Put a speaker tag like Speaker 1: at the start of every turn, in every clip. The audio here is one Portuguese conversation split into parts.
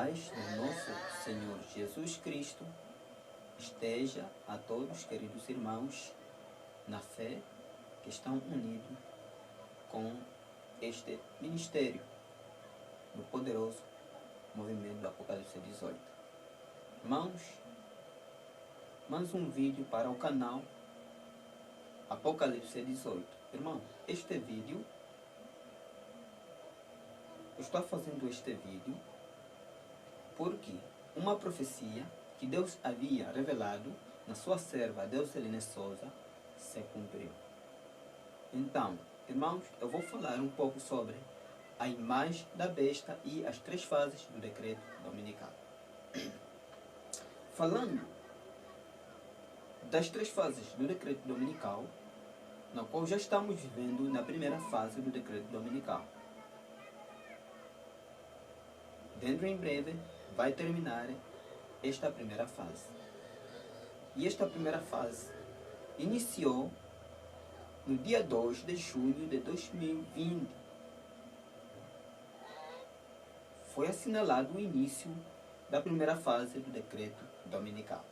Speaker 1: paz do nosso Senhor Jesus Cristo esteja a todos, queridos irmãos, na fé, que estão unidos com este ministério do poderoso movimento do Apocalipse 18. Irmãos, mais um vídeo para o canal Apocalipse 18. Irmão, este vídeo, eu estou fazendo este vídeo porque uma profecia que Deus havia revelado na sua serva Deuseline Souza se cumpriu. Então, irmãos, eu vou falar um pouco sobre a imagem da besta e as 3 fases do decreto dominical. Falando das 3 fases do decreto dominical, na qual já estamos vivendo na primeira fase do decreto dominical. Dentro em breve vai terminar esta primeira fase. E esta primeira fase iniciou no dia 2 de junho de 2020. Foi assinalado o início da primeira fase do decreto dominical.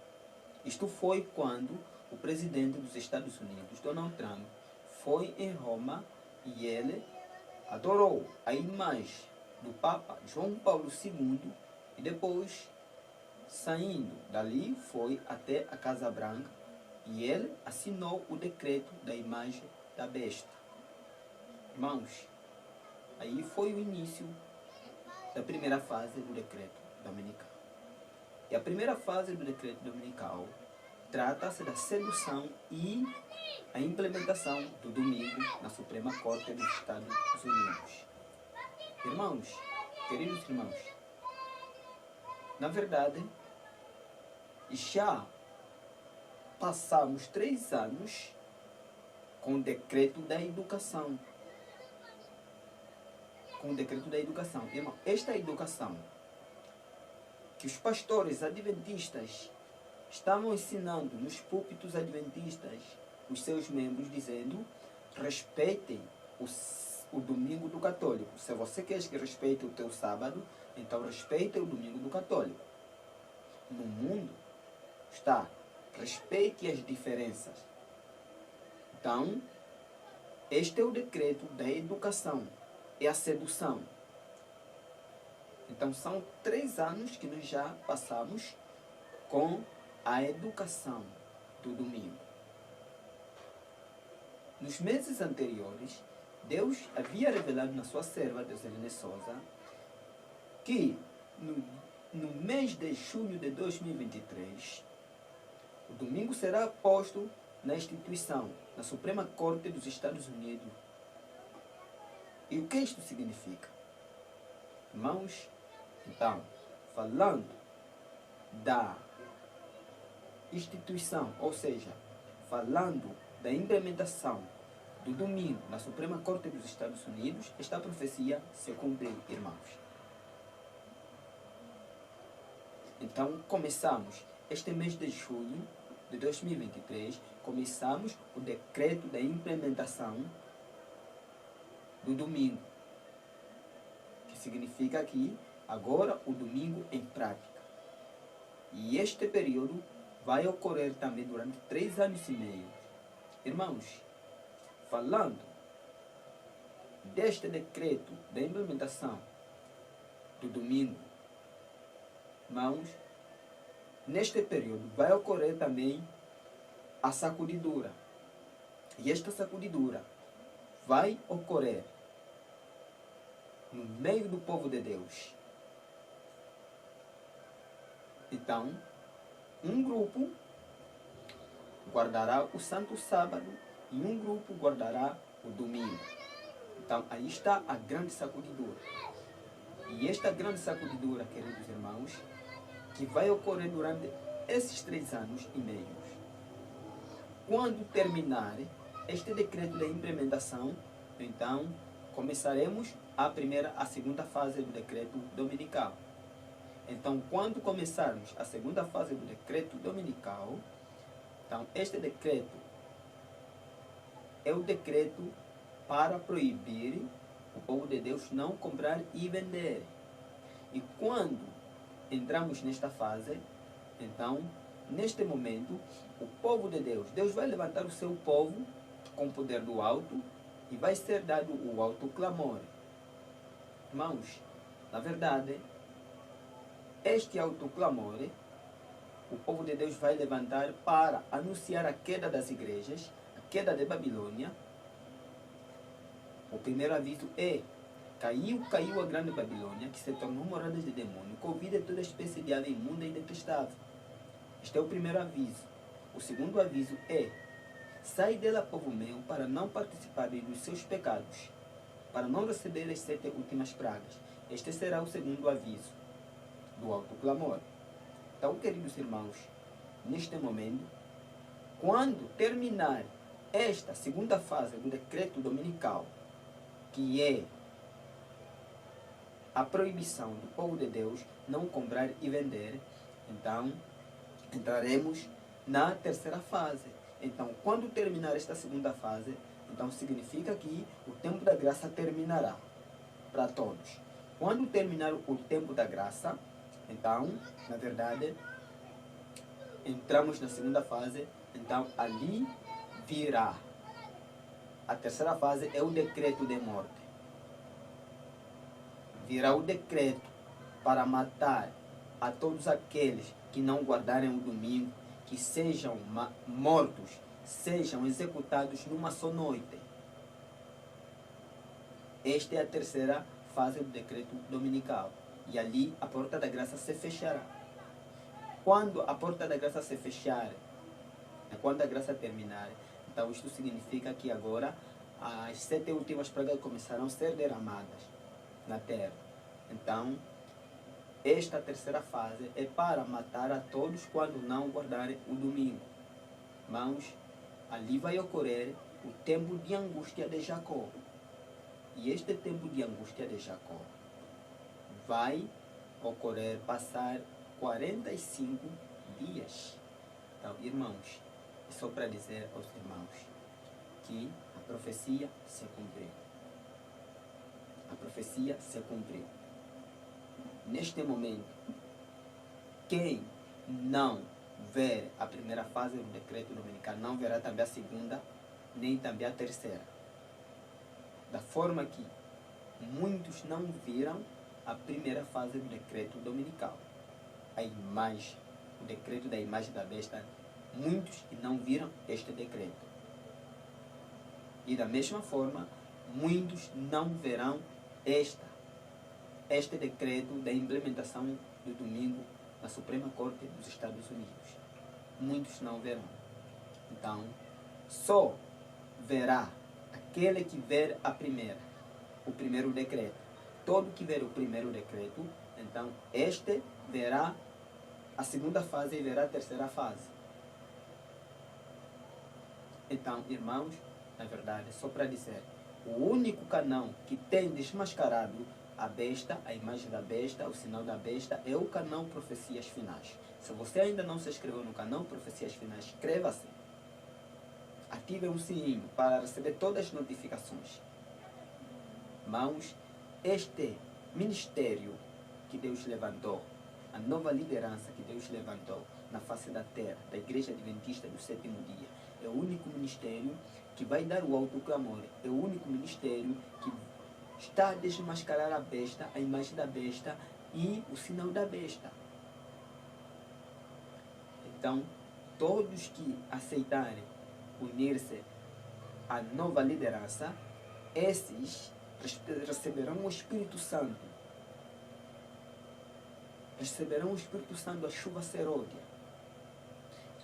Speaker 1: Isto foi quando o presidente dos Estados Unidos, Donald Trump, foi em Roma e ele adorou a imagem do Papa João Paulo II e depois, saindo dali, foi até a Casa Branca e ele assinou o decreto da imagem da besta. Irmãos, aí foi o início da primeira fase do decreto dominical. E a primeira fase do decreto dominical trata-se da sedução e a implementação do domingo na Suprema Corte dos Estados Unidos. Irmãos, queridos irmãos, na verdade, já passamos 3 anos com o decreto da educação. Com o decreto da educação. Irmão, esta educação que os pastores adventistas estavam ensinando nos púlpitos adventistas, os seus membros, dizendo: respeitem o domingo do católico. Se você quer que respeite o teu sábado, então respeite o domingo do católico. No mundo está: respeite as diferenças. Então, este é o decreto da educação, é a sedução. Então, são 3 anos que nós já passamos com a educação do domingo. Nos meses anteriores, Deus havia revelado na sua serva, Deuseline Souza, que no mês de junho de 2023, o domingo será posto na instituição, na Suprema Corte dos Estados Unidos. E o que isto significa? Irmãos, então, falando da instituição, ou seja, falando da implementação do domingo na Suprema Corte dos Estados Unidos, esta profecia se cumpriu, irmãos. Então, começamos este mês de julho de 2023, começamos o decreto da implementação do domingo, que significa que agora o domingo em prática. E este período vai ocorrer também durante 3 anos e meio. Irmãos, falando deste decreto da implementação do domingo, irmãos, neste período vai ocorrer também a sacudidura. E esta sacudidura vai ocorrer no meio do povo de Deus. Então, um grupo guardará o Santo Sábado e um grupo guardará o domingo. Então, aí está a grande sacudidura. E esta grande sacudidura, queridos irmãos, que vai ocorrer durante esses 3 anos e meio. Quando terminar este decreto de implementação, então começaremos a segunda fase do decreto dominical. Então, quando começarmos a segunda fase do decreto dominical, então este decreto é o decreto para proibir o povo de Deus não comprar e vender. E quando entramos nesta fase, então, neste momento, o povo de Deus, Deus vai levantar o seu povo com o poder do alto e vai ser dado o alto clamor. Irmãos, na verdade, este alto clamor, o povo de Deus vai levantar para anunciar a queda das igrejas, a queda de Babilônia. O primeiro aviso é: caiu a grande Babilônia, que se tornou morada de demônio, convida toda espécie de ave imunda e detestável. Este é o primeiro aviso. O segundo aviso é: sai dela, povo meu, para não participarem dos seus pecados, para não receber as 7 últimas pragas. Este será o segundo aviso do alto clamor. Então, queridos irmãos, neste momento, quando terminar esta segunda fase do decreto dominical, que é a proibição do povo de Deus não comprar e vender, então entraremos na terceira fase. Então, quando terminar esta segunda fase, então significa que o tempo da graça terminará para todos. Quando terminar o tempo da graça, então, na verdade, entramos na segunda fase, então ali virá. A terceira fase é o decreto de morte. Virá o decreto para matar a todos aqueles que não guardarem o domingo, que sejam mortos, sejam executados numa só noite. Esta é a terceira fase do decreto dominical. E ali a porta da graça se fechará. Quando a porta da graça se fechar, quando a graça terminar, então isto significa que agora as 7 últimas pragas começarão a ser derramadas na terra. Então, esta terceira fase é para matar a todos quando não guardarem o domingo. Mas ali vai ocorrer o tempo de angústia de Jacó. E este tempo de angústia de Jacó vai ocorrer, passar 45 dias. Então, irmãos, é só para dizer aos irmãos que a profecia se cumpriu. A profecia se cumpriu. Neste momento, quem não ver a primeira fase do decreto dominical não verá também a segunda, nem também a terceira. Da forma que muitos não viram a primeira fase do decreto dominical. A imagem, o decreto da imagem da besta, muitos não viram este decreto. E da mesma forma, muitos não verão este decreto da implementação do domingo na Suprema Corte dos Estados Unidos. Muitos não verão. Então, só verá aquele que ver o primeiro decreto. Todo que ver o primeiro decreto, então este verá a segunda fase e verá a terceira fase. Então, irmãos, na verdade, só para dizer, o único canal que tem desmascarado a besta, a imagem da besta, o sinal da besta, é o canal Profecias Finais. Se você ainda não se inscreveu no canal Profecias Finais, inscreva-se. Ative o sininho para receber todas as notificações. Irmãos, este ministério que Deus levantou, a nova liderança que Deus levantou na face da terra, da Igreja Adventista do Sétimo Dia, é o único ministério que vai dar o alto clamor, é o único ministério que está a desmascarar a besta, a imagem da besta e o sinal da besta. Então, todos que aceitarem unir-se à nova liderança, esses receberão o Espírito Santo. Receberão o Espírito Santo, a chuva seródia.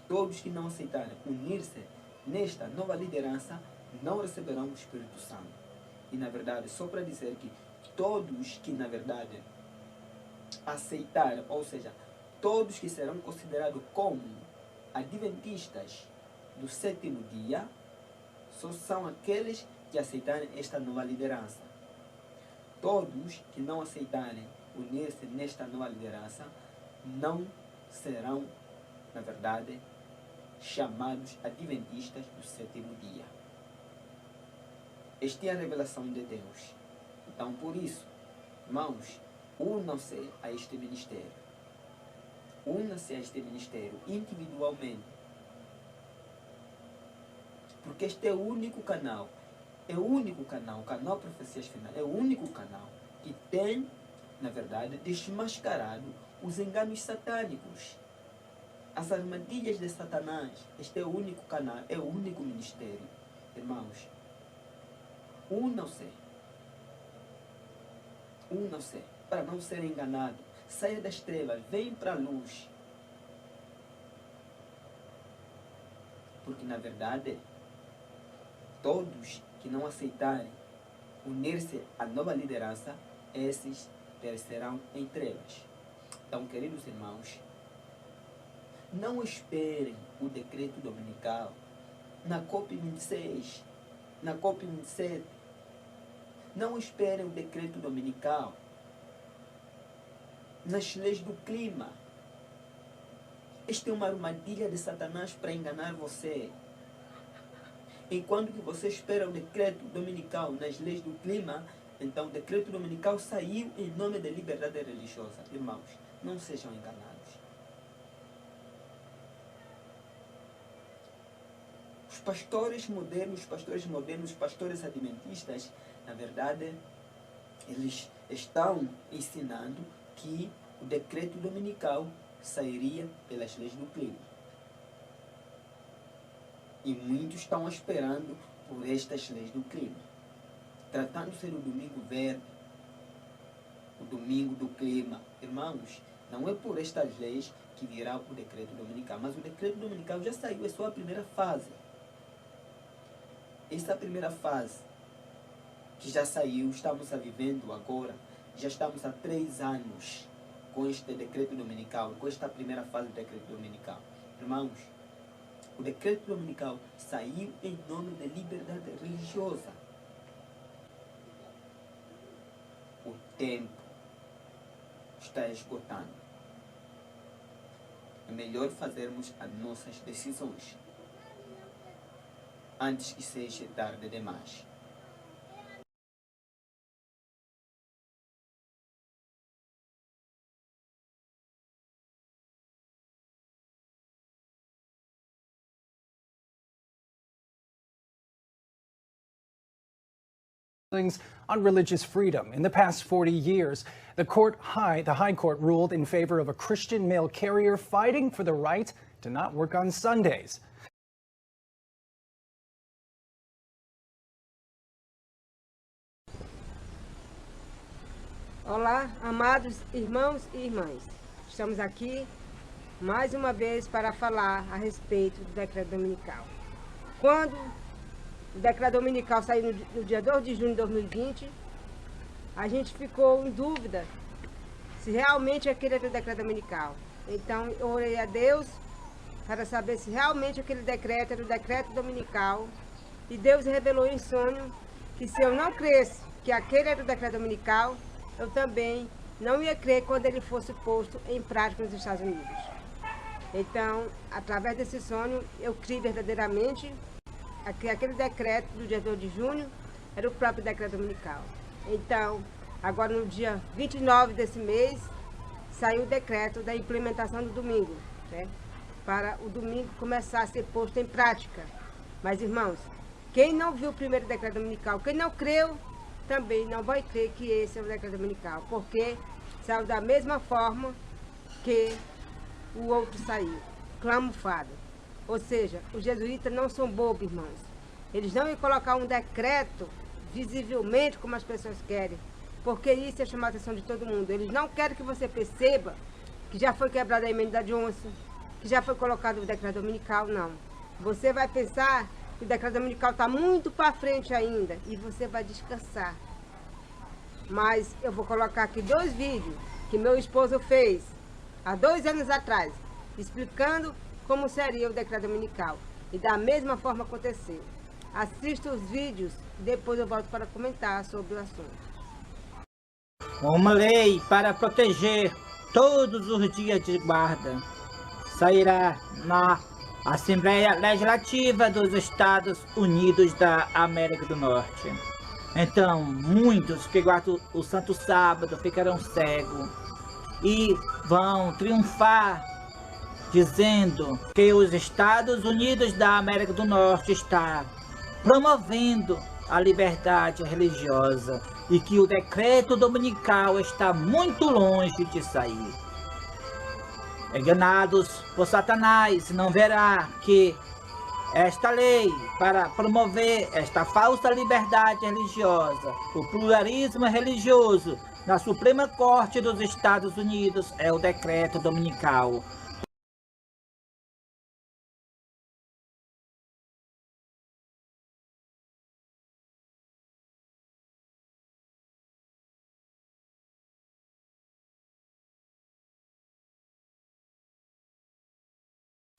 Speaker 1: Todos que não aceitarem unir-se nesta nova liderança não receberão o Espírito Santo. E na verdade, só para dizer que todos que na verdade aceitarem, ou seja, todos que serão considerados como adventistas do sétimo dia, só são aqueles que aceitarem esta nova liderança. Todos que não aceitarem unir-se nesta nova liderança não serão, na verdade, chamados adventistas do sétimo dia. Esta é a revelação de Deus. Então, por isso, irmãos, unam-se a este ministério. una-se a este ministério individualmente. Porque este é o único canal. É o único canal. O canal Profecias Finais é o único canal que tem, na verdade, desmascarado os enganos satânicos. As armadilhas de Satanás. Este é o único canal. É o único ministério. Irmãos, unam-se. Unam-se para não ser enganado. Saia das trevas, vem para a luz. Porque, na verdade, todos que não aceitarem unir-se à nova liderança, esses perecerão em trevas. Então, queridos irmãos, não esperem o decreto dominical na COP26, na COP27. Não esperem o decreto dominical nas leis do clima. Esta é uma armadilha de Satanás para enganar você. Enquanto que você espera o decreto dominical nas leis do clima, então o decreto dominical saiu em nome da liberdade religiosa. Irmãos, não sejam enganados. Os pastores modernos, os pastores adventistas, na verdade, eles estão ensinando que o decreto dominical sairia pelas leis do clima. E muitos estão esperando por estas leis do clima. Tratando-se do domingo verde, o domingo do clima. Irmãos, não é por estas leis que virá o decreto dominical. Mas o decreto dominical já saiu, é só a primeira fase. Essa primeira fase que já saiu, estamos a vivendo agora, já estamos há 3 anos com este decreto dominical, com esta primeira fase do decreto dominical. Irmãos, o decreto dominical saiu em nome da liberdade religiosa. O tempo está esgotando. É melhor fazermos as nossas decisões antes que seja tarde demais.
Speaker 2: On religious freedom. In the past 40 years, the High Court ruled in favor of a Christian mail carrier fighting for the right to not work on Sundays.
Speaker 3: Olá, amados irmãos e irmãs. Estamos aqui mais uma vez para falar a respeito do decreto dominical. Quando o decreto dominical saiu no dia 2 de junho de 2020, a gente ficou em dúvida se realmente aquele era o decreto dominical. Então eu orei a Deus para saber se realmente aquele decreto era o decreto dominical. E Deus revelou em sonho que se eu não cresce que aquele era o decreto dominical, eu também não ia crer quando ele fosse posto em prática nos Estados Unidos. Então, através desse sonho, eu criei verdadeiramente que aquele decreto do dia 2 de junho era o próprio decreto dominical. Então, agora no dia 29 desse mês, saiu o decreto da implementação do domingo, né? Para o domingo começar a ser posto em prática. Mas, irmãos, quem não viu o primeiro decreto dominical, quem não creu, também não vai crer que esse é o decreto dominical, porque saiu da mesma forma que o outro saiu, clamufado. Ou seja, os jesuítas não são bobos, irmãos. Eles não iam colocar um decreto visivelmente como as pessoas querem, porque isso é chamar a atenção de todo mundo. Eles não querem que você perceba que já foi quebrada a emenda da Johnson, que já foi colocado o decreto dominical, não. Você vai pensar que o decreto dominical está muito para frente ainda e você vai descansar. Mas eu vou colocar aqui 2 vídeos que meu esposo fez há 2 anos atrás, explicando como seria o decreto dominical. E da mesma forma aconteceu. Assista os vídeos e depois eu volto para comentar sobre o assunto.
Speaker 4: Uma lei para proteger todos os dias de guarda sairá na Assembleia Legislativa dos Estados Unidos da América do Norte. Então, muitos que guardam o Santo Sábado ficarão cegos e vão triunfar dizendo que os Estados Unidos da América do Norte está promovendo a liberdade religiosa e que o decreto dominical está muito longe de sair. Enganados por Satanás, não verá que esta lei para promover esta falsa liberdade religiosa, o pluralismo religioso na Suprema Corte dos Estados Unidos é o decreto dominical.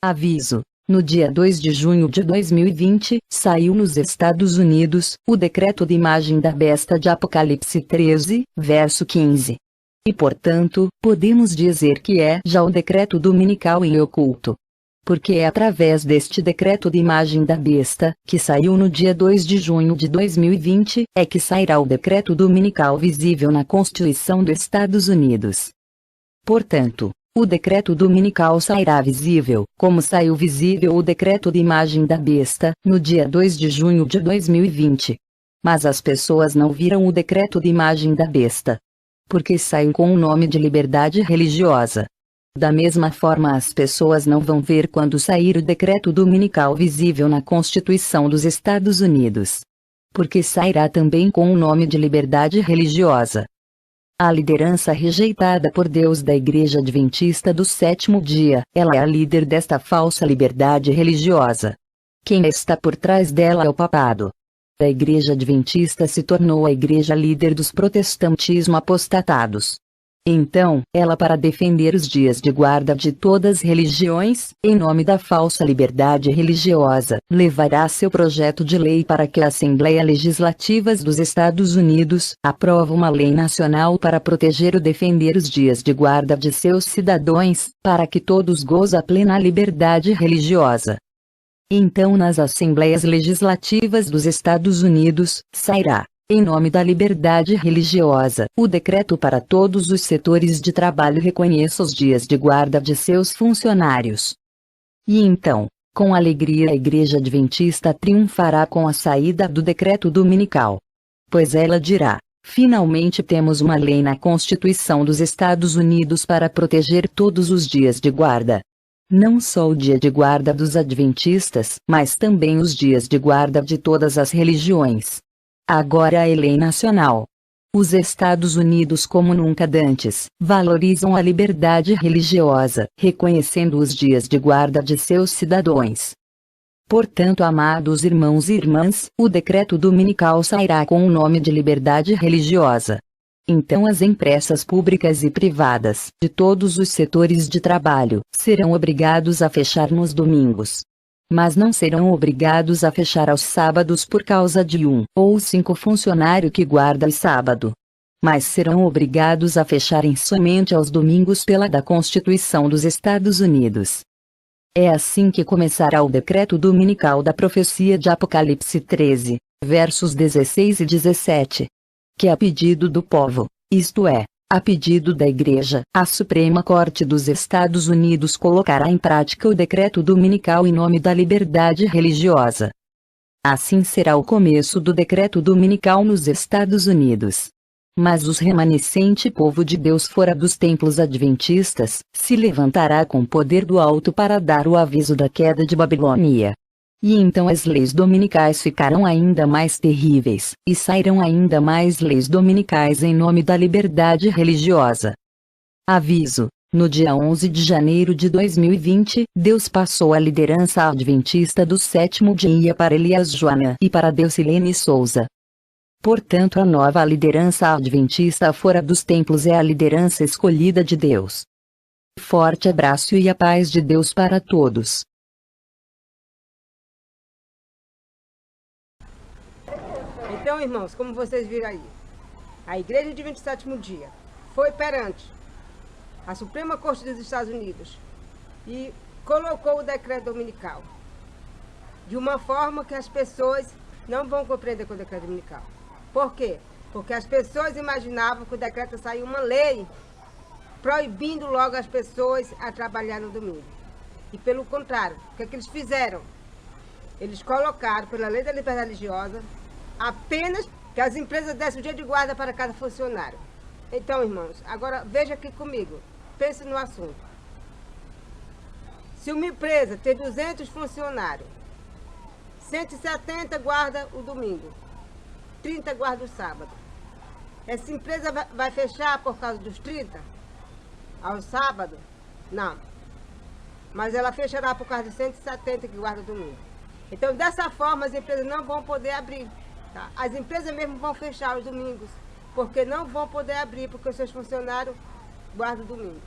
Speaker 5: Aviso: no dia 2 de junho de 2020, saiu nos Estados Unidos o decreto de imagem da besta de Apocalipse 13, verso 15. E portanto, podemos dizer que é já o decreto dominical em oculto. Porque é através deste decreto de imagem da besta, que saiu no dia 2 de junho de 2020, é que sairá o decreto dominical visível na Constituição dos Estados Unidos. Portanto, o decreto dominical sairá visível, como saiu visível o decreto de imagem da besta, no dia 2 de junho de 2020. Mas as pessoas não viram o decreto de imagem da besta. Porque saiu com o nome de liberdade religiosa. Da mesma forma as pessoas não vão ver quando sair o decreto dominical visível na Constituição dos Estados Unidos. Porque sairá também com o nome de liberdade religiosa. A liderança rejeitada por Deus da Igreja Adventista do Sétimo Dia, ela é a líder desta falsa liberdade religiosa. Quem está por trás dela é o papado. A Igreja Adventista se tornou a igreja líder dos protestantismo apostatados. Então, ela, para defender os dias de guarda de todas as religiões, em nome da falsa liberdade religiosa, levará seu projeto de lei para que a Assembleia Legislativa dos Estados Unidos aprove uma lei nacional para proteger ou defender os dias de guarda de seus cidadãos, para que todos gozem a plena liberdade religiosa. Então, nas Assembleias Legislativas dos Estados Unidos, sairá, em nome da liberdade religiosa, o decreto para todos os setores de trabalho reconheça os dias de guarda de seus funcionários. E então, com alegria a Igreja Adventista triunfará com a saída do decreto dominical. Pois ela dirá: finalmente temos uma lei na Constituição dos Estados Unidos para proteger todos os dias de guarda. Não só o dia de guarda dos adventistas, mas também os dias de guarda de todas as religiões. Agora a lei nacional. Os Estados Unidos, como nunca dantes, valorizam a liberdade religiosa, reconhecendo os dias de guarda de seus cidadãos. Portanto, amados irmãos e irmãs, o decreto dominical sairá com o nome de liberdade religiosa. Então as empresas públicas e privadas, de todos os setores de trabalho, serão obrigados a fechar nos domingos. Mas não serão obrigados a fechar aos sábados por causa de 1 ou 5 funcionários que guardam sábado. Mas serão obrigados a fecharem somente aos domingos pela da Constituição dos Estados Unidos. É assim que começará o decreto dominical da profecia de Apocalipse 13, versos 16 e 17. Que a pedido do povo, isto é, a pedido da Igreja, a Suprema Corte dos Estados Unidos colocará em prática o decreto dominical em nome da liberdade religiosa. Assim será o começo do decreto dominical nos Estados Unidos. Mas os remanescente povo de Deus fora dos templos adventistas, se levantará com poder do alto para dar o aviso da queda de Babilônia. E então as leis dominicais ficarão ainda mais terríveis, e sairão ainda mais leis dominicais em nome da liberdade religiosa. Aviso: no dia 11 de janeiro de 2020, Deus passou a liderança adventista do sétimo dia para Elias Joana e para Deusilene Souza. Portanto, a nova liderança adventista fora dos templos é a liderança escolhida de Deus. Forte abraço e a paz de Deus para todos.
Speaker 3: Então, irmãos, como vocês viram aí, a Igreja Adventista do Sétimo Dia foi perante a Suprema Corte dos Estados Unidos e colocou o decreto dominical de uma forma que as pessoas não vão compreender com o decreto dominical. Por quê? Porque as pessoas imaginavam que o decreto ia sair uma lei proibindo logo as pessoas a trabalhar no domingo. E pelo contrário, o que é que eles fizeram? Eles colocaram, pela lei da liberdade religiosa, apenas que as empresas dessem o dia de guarda para cada funcionário. Então, irmãos, agora veja aqui comigo, pense no assunto. Se uma empresa tem 200 funcionários, 170 guarda o domingo, 30 guarda o sábado. Essa empresa vai fechar por causa dos 30 ao sábado? Não. Mas ela fechará por causa dos 170 que guarda o domingo. Então, dessa forma, as empresas não vão poder abrir. Tá? As empresas mesmo vão fechar os domingos, porque não vão poder abrir, porque os seus funcionários guardam o domingo.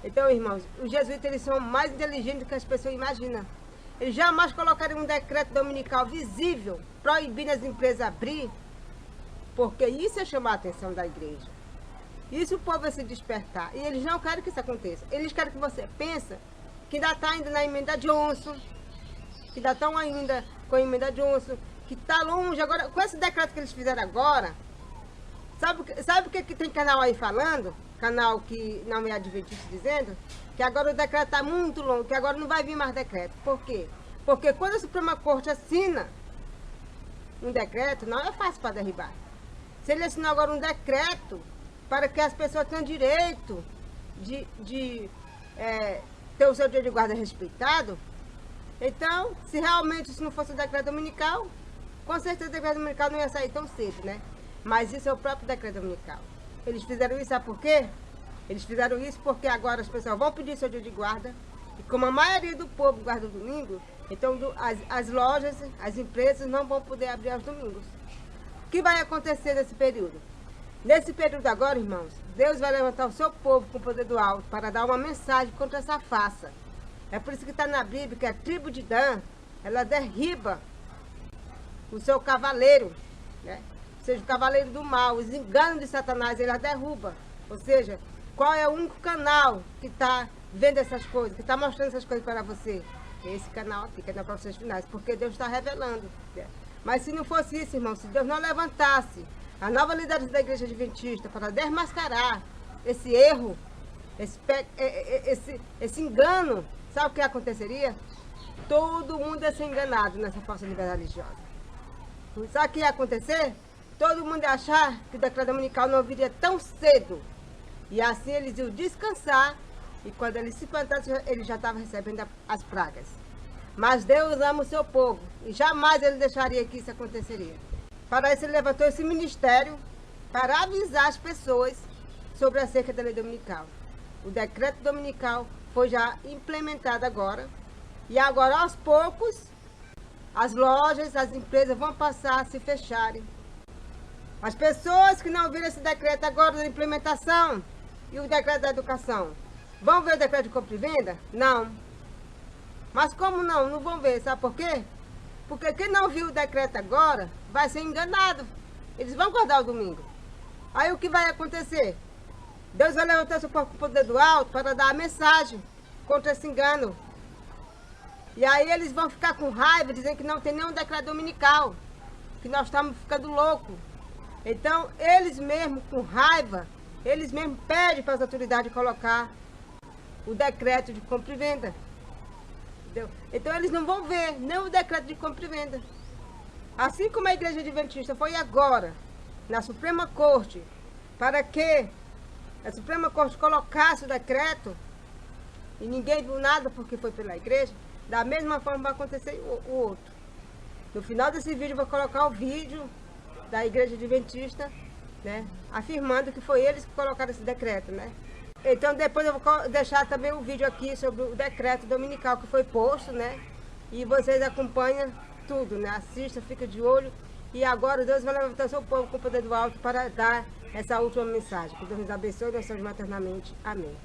Speaker 3: Então, irmãos, os jesuítas eles são mais inteligentes do que as pessoas imaginam. Eles jamais colocariam um decreto dominical visível, proibindo as empresas abrir, porque isso é chamar a atenção da igreja. Isso o povo vai se despertar. E eles não querem que isso aconteça. Eles querem que você pense que ainda está ainda na emenda Johnson, que ainda estão ainda com a emenda Johnson, que está longe. Agora, com esse decreto que eles fizeram agora, sabe o que tem canal aí falando? Canal que não é adventista dizendo que agora o decreto está muito longo, que agora não vai vir mais decreto. Por quê? Porque quando a Suprema Corte assina um decreto, não é fácil para derribar. Se ele assinar agora um decreto para que as pessoas tenham direito de ter o seu dia de guarda respeitado, então, se realmente isso não fosse o decreto dominical, com certeza o decreto dominical não ia sair tão cedo, né? Mas isso é o próprio decreto dominical. Eles fizeram isso, sabe por quê? Eles fizeram isso porque agora as pessoas vão pedir seu dia de guarda, e como a maioria do povo guarda o domingo, então as lojas, as empresas não vão poder abrir aos domingos. O que vai acontecer nesse período? Nesse período agora, irmãos, Deus vai levantar o seu povo com o poder do alto para dar uma mensagem contra essa farsa. É por isso que está na Bíblia que a tribo de Dan, ela derriba o seu cavaleiro, né? Ou seja, o cavaleiro do mal, os enganos de Satanás, ela derruba. Ou seja, qual é o único canal que está vendo essas coisas, que está mostrando essas coisas para você? É esse canal aqui, que é na Profecias Finais, porque Deus está revelando. Né? Mas se não fosse isso, irmão, se Deus não levantasse a nova liderança da Igreja Adventista para desmascarar esse erro, esse engano, sabe o que aconteceria? Todo mundo ia ser enganado nessa falsa liberdade religiosa. Sabe o que ia acontecer? Todo mundo ia achar que o decreto dominical não viria tão cedo. E assim eles iam descansar. E quando eles se plantassem, eles já estavam recebendo as pragas. Mas Deus ama o seu povo. E jamais ele deixaria que isso aconteceria. Para isso ele levantou esse ministério para avisar as pessoas sobre acerca da lei dominical. O decreto dominical foi já implementado agora. E agora, aos poucos, as lojas, as empresas vão passar a se fecharem. As pessoas que não viram esse decreto agora da implementação e o decreto da educação, vão ver o decreto de compra e venda? Não. Mas como não? Não vão ver. Sabe por quê? Porque quem não viu o decreto agora vai ser enganado. Eles vão guardar o domingo. Aí o que vai acontecer? Deus vai levantar seu poder do alto para dar a mensagem contra esse engano. E aí eles vão ficar com raiva, dizendo que não tem nenhum decreto dominical, que nós estamos ficando loucos. Então, eles mesmos, com raiva, eles mesmos pedem para as autoridades colocar o decreto de compra e venda. Entendeu? Então, eles não vão ver nem o decreto de compra e venda. Assim como a Igreja Adventista foi agora, na Suprema Corte, para que a Suprema Corte colocasse o decreto, e ninguém viu nada porque foi pela igreja, da mesma forma vai acontecer o outro. No final desse vídeo eu vou colocar o vídeo da Igreja Adventista, né, afirmando que foi eles que colocaram esse decreto, né. Então depois eu vou deixar também o vídeo aqui sobre o decreto dominical que foi posto, né, e vocês acompanham tudo, né, assista, fica de olho. E agora Deus vai levantar seu povo com o poder do alto para dar essa última mensagem. Que Deus nos abençoe e nos salve maternamente. Amém.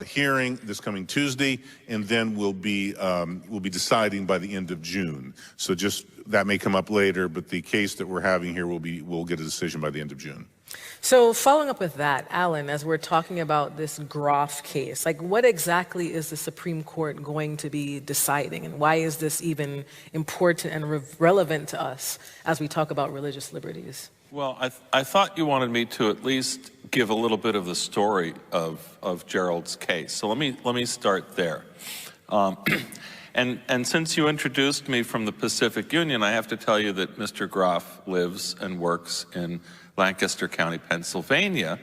Speaker 6: hearing this coming Tuesday, and then we'll be deciding by the end of June. So just that may come up later, but the case that we're having here we'll get a decision by the end of June.
Speaker 7: So following up with that, Alan, as we're talking about this Groff case, like what exactly is the Supreme Court going to be deciding, and why is this even important and relevant to us as we talk about religious liberties?
Speaker 8: Well, I thought you wanted me to at least give a little bit of the story of Gerald's case. So let me start there. And since you introduced me from the Pacific Union, I have to tell you that Mr. Groff lives and works in Lancaster County, Pennsylvania.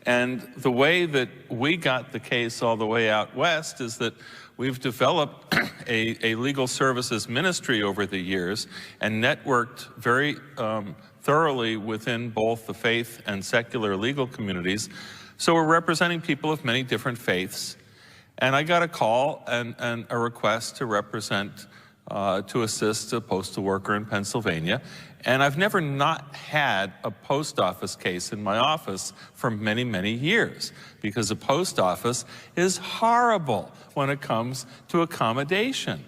Speaker 8: And the way that we got the case all the way out west is that we've developed a legal services ministry over the years and networked very thoroughly within both the faith and secular legal communities. So we're representing people of many different faiths. And I got a call and a request to represent, to assist a postal worker in Pennsylvania. And I've never not had a post office case in my office for many, many years, because the post office is horrible when it comes to accommodation.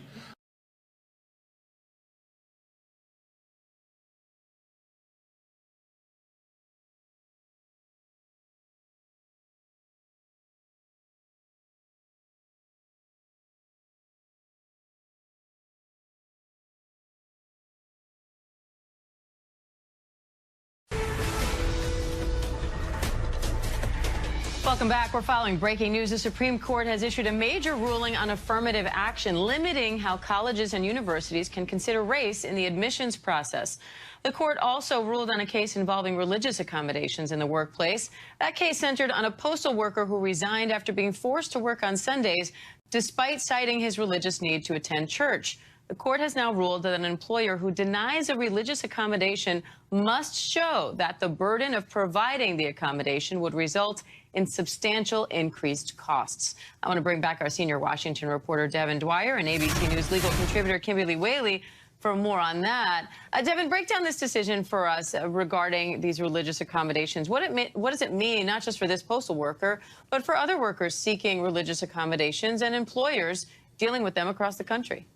Speaker 9: Welcome back. We're following breaking news. The Supreme Court has issued a major ruling on affirmative action, limiting how colleges and universities can consider race in the admissions process. The court also ruled on a case involving religious accommodations in the workplace. That case centered on a postal worker who resigned after being forced to work on Sundays, despite citing his religious need to attend church. The court has now ruled that an employer who denies a religious accommodation must show that the burden of providing the accommodation would result in substantial increased costs. I want to bring back our senior Washington reporter, Devin Dwyer, and ABC News legal contributor, Kimberly Whaley, for more on that. Devin, break down this decision for us regarding these religious accommodations. What does it mean, not just for this postal worker, but for other workers seeking religious accommodations and employers dealing with them across the country?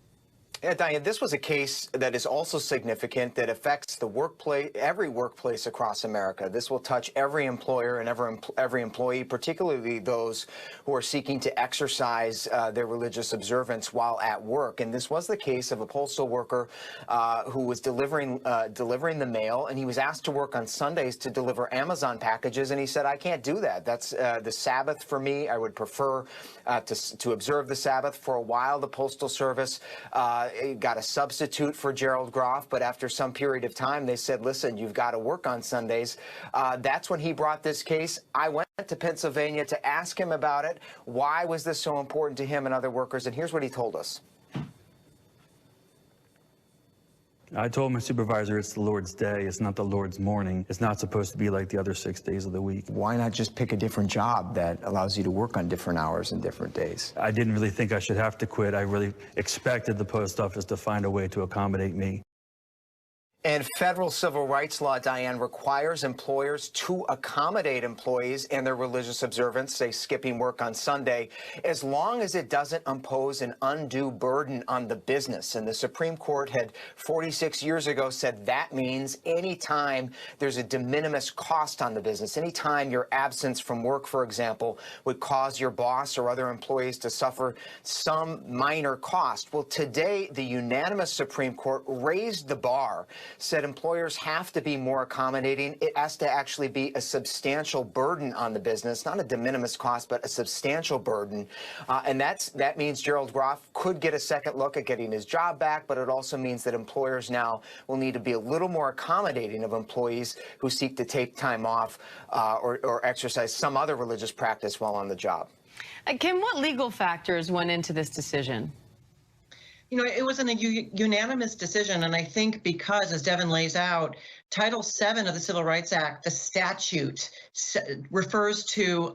Speaker 10: Yeah, Diane, this was a case that is also significant that affects the workplace, every workplace across America. This will touch every employer and every employee, particularly those who are seeking to exercise their religious observance while at work. And this was the case of a postal worker who was delivering the mail, and he was asked to work on Sundays to deliver Amazon packages, and he said, "I can't do that. That's the Sabbath for me. I would prefer to observe the Sabbath." For a while, the Postal Service got a substitute for Gerald Groff, but after some period of time, they said, "Listen, you've got to work on Sundays." That's when he brought this case. I went to Pennsylvania to ask him about it. Why was this so important to him and other workers? And here's what he told us.
Speaker 11: I told my supervisor it's the Lord's day. It's not the Lord's morning. It's not supposed to be like the other 6 days of the week.
Speaker 10: Why not just pick a different job that allows you to work on different hours and different days?
Speaker 11: I didn't really think I should have to quit. I really expected the post office to find a way to accommodate me.
Speaker 10: And federal civil rights law, Diane, requires employers to accommodate employees in their religious observance, say skipping work on Sunday, as long as it doesn't impose an undue burden on the business. And the Supreme Court had 46 years ago said that means any time there's a de minimis cost on the business, any time your absence from work, for example, would cause your boss or other employees to suffer some minor cost. Well, today, the unanimous Supreme Court raised the bar, said employers have to be more accommodating. It has to actually be a substantial burden on the business, not a de minimis cost, but a substantial burden. And that means Gerald Groff could get a second look at getting his job back, but it also means that employers now will need to be a little more accommodating of employees who seek to take time off or exercise some other religious practice while on the job.
Speaker 9: Kim, what legal factors went into this decision?
Speaker 12: You know, it was a unanimous decision, and I think because, as Devin lays out, Title VII of the Civil Rights Act, the statute, refers to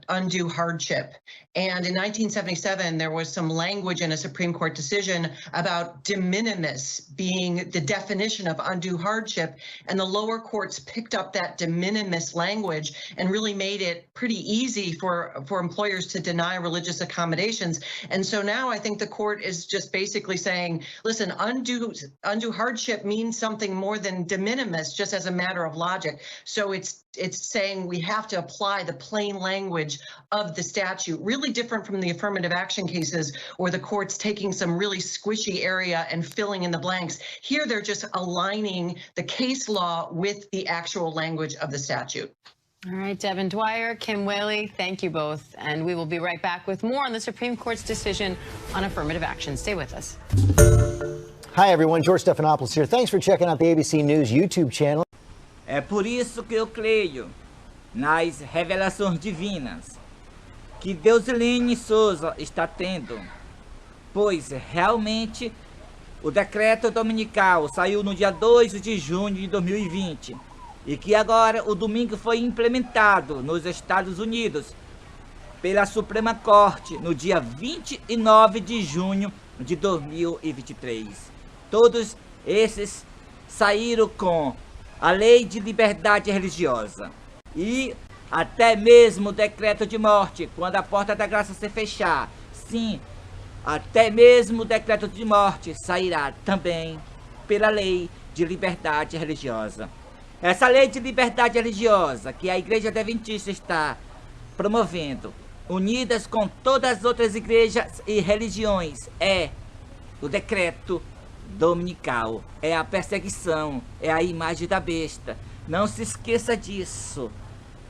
Speaker 12: undue hardship. And in 1977, there was some language in a Supreme Court decision about de minimis being the definition of undue hardship. And the lower courts picked up that de minimis language and really made it pretty easy for employers to deny religious accommodations. And so now I think the court is just basically saying, listen, undue hardship means something more than de minimis, just as a matter of logic. So it's saying we have to apply the plain language of the statute, really different from the affirmative action cases where the court's taking some really squishy area and filling in the blanks. Here, they're just aligning the case law with the actual language of the statute.
Speaker 9: All right, Devin Dwyer, Kim Whaley, thank you both. And we will be right back with more on the Supreme Court's decision on affirmative action. Stay with us.
Speaker 13: Hi, everyone. George Stephanopoulos here. Thanks for checking out the ABC News YouTube channel.
Speaker 4: É por isso que eu creio nas revelações divinas que Deusilene Souza está tendo, pois realmente o decreto dominical saiu no dia 2 de junho de 2020 e que agora o domingo foi implementado nos Estados Unidos pela Suprema Corte no dia 29 de junho de 2023. Todos esses saíram com a Lei de Liberdade Religiosa e até mesmo o decreto de morte, quando a porta da graça se fechar. Sim, até mesmo o decreto de morte sairá também pela Lei de Liberdade Religiosa. Essa Lei de Liberdade Religiosa que a Igreja Adventista está promovendo, unidas com todas as outras igrejas e religiões, é o decreto dominical, é a perseguição, é a imagem da besta. Não se esqueça disso,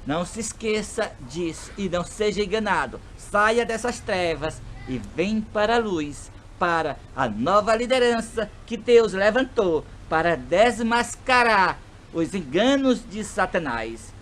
Speaker 4: não se esqueça disso e não seja enganado. Saia dessas trevas e vem para a luz, para a nova liderança que Deus levantou para desmascarar os enganos de Satanás.